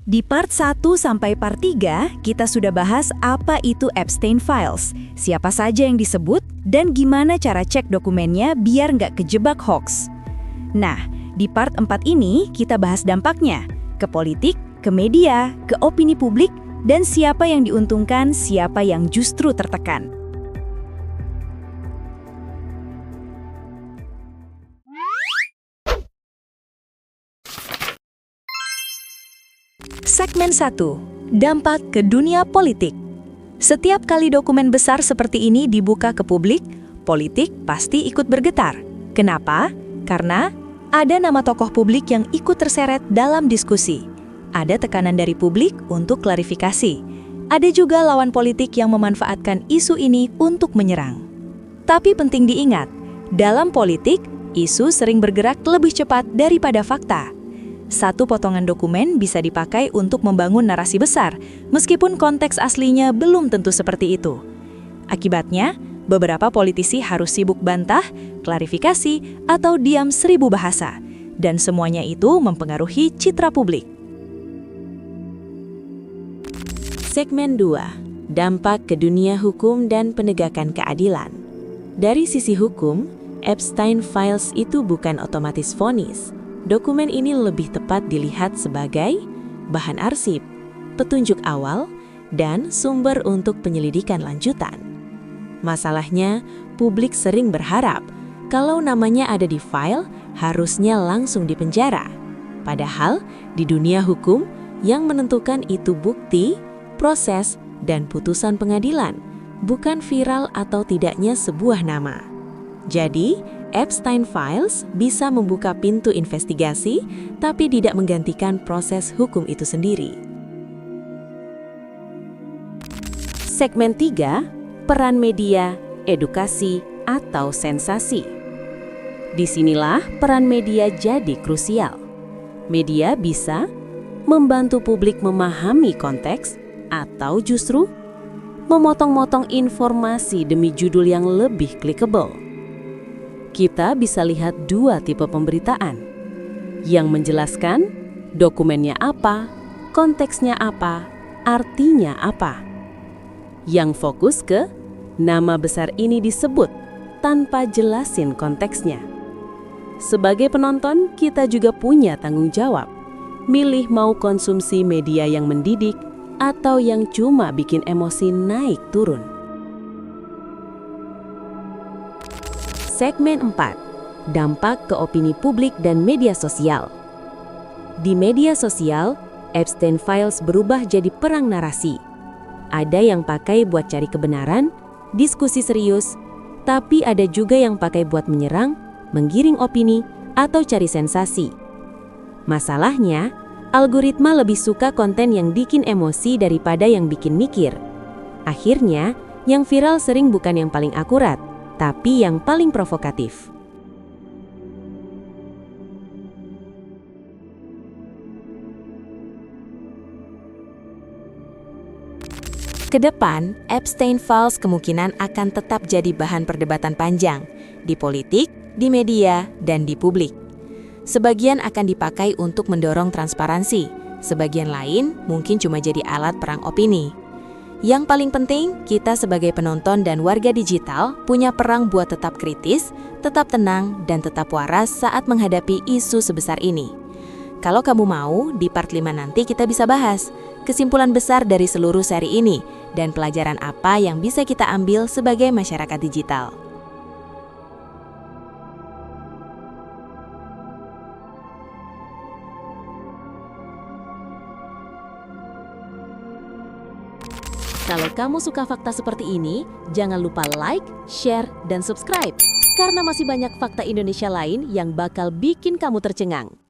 Di part 1 sampai part 3, kita sudah bahas apa itu Epstein Files, siapa saja yang disebut, dan gimana cara cek dokumennya biar nggak kejebak hoax. Nah, di part 4 ini kita bahas dampaknya, ke politik, ke media, ke opini publik, dan siapa yang diuntungkan, siapa yang justru tertekan. Segmen 1. Dampak ke dunia politik. Setiap kali dokumen besar seperti ini dibuka ke publik, politik pasti ikut bergetar. Kenapa? Karena ada nama tokoh publik yang ikut terseret dalam diskusi. Ada tekanan dari publik untuk klarifikasi. Ada juga lawan politik yang memanfaatkan isu ini untuk menyerang. Tapi penting diingat, dalam politik, isu sering bergerak lebih cepat daripada fakta. Satu potongan dokumen bisa dipakai untuk membangun narasi besar, meskipun konteks aslinya belum tentu seperti itu. Akibatnya, beberapa politisi harus sibuk bantah, klarifikasi, atau diam 1000 bahasa. Dan semuanya itu mempengaruhi citra publik. Segmen 2. Dampak ke dunia hukum dan penegakan keadilan. Dari sisi hukum, Epstein Files itu bukan otomatis vonis. Dokumen ini lebih tepat dilihat sebagai bahan arsip, petunjuk awal, dan sumber untuk penyelidikan lanjutan. Masalahnya, publik sering berharap kalau namanya ada di file, harusnya langsung dipenjara. Padahal, di dunia hukum, yang menentukan itu bukti, proses, dan putusan pengadilan, bukan viral atau tidaknya sebuah nama. Jadi, Epstein Files bisa membuka pintu investigasi, tapi tidak menggantikan proses hukum itu sendiri. Segmen 3, peran media, edukasi, atau sensasi. Disinilah peran media jadi krusial. Media bisa membantu publik memahami konteks, atau justru memotong-motong informasi demi judul yang lebih klikable. Kita bisa lihat dua tipe pemberitaan, yang menjelaskan dokumennya apa, konteksnya apa, artinya apa. Yang fokus ke nama besar ini disebut tanpa jelasin konteksnya. Sebagai penonton, kita juga punya tanggung jawab, milih mau konsumsi media yang mendidik atau yang cuma bikin emosi naik turun. Segmen 4. Dampak ke opini publik dan media sosial. Di media sosial, Epstein Files berubah jadi perang narasi. Ada yang pakai buat cari kebenaran, diskusi serius, tapi ada juga yang pakai buat menyerang, menggiring opini, atau cari sensasi. Masalahnya, algoritma lebih suka konten yang bikin emosi daripada yang bikin mikir. Akhirnya, yang viral sering bukan yang paling akurat, tapi yang paling provokatif. Kedepan, Epstein Files kemungkinan akan tetap jadi bahan perdebatan panjang di politik, di media, dan di publik. Sebagian akan dipakai untuk mendorong transparansi, sebagian lain mungkin cuma jadi alat perang opini. Yang paling penting, kita sebagai penonton dan warga digital punya perang buat tetap kritis, tetap tenang, dan tetap waras saat menghadapi isu sebesar ini. Kalau kamu mau, di part 5 nanti kita bisa bahas kesimpulan besar dari seluruh seri ini dan pelajaran apa yang bisa kita ambil sebagai masyarakat digital. Kalau kamu suka fakta seperti ini, jangan lupa like, share, dan subscribe. Karena masih banyak fakta Indonesia lain yang bakal bikin kamu tercengang.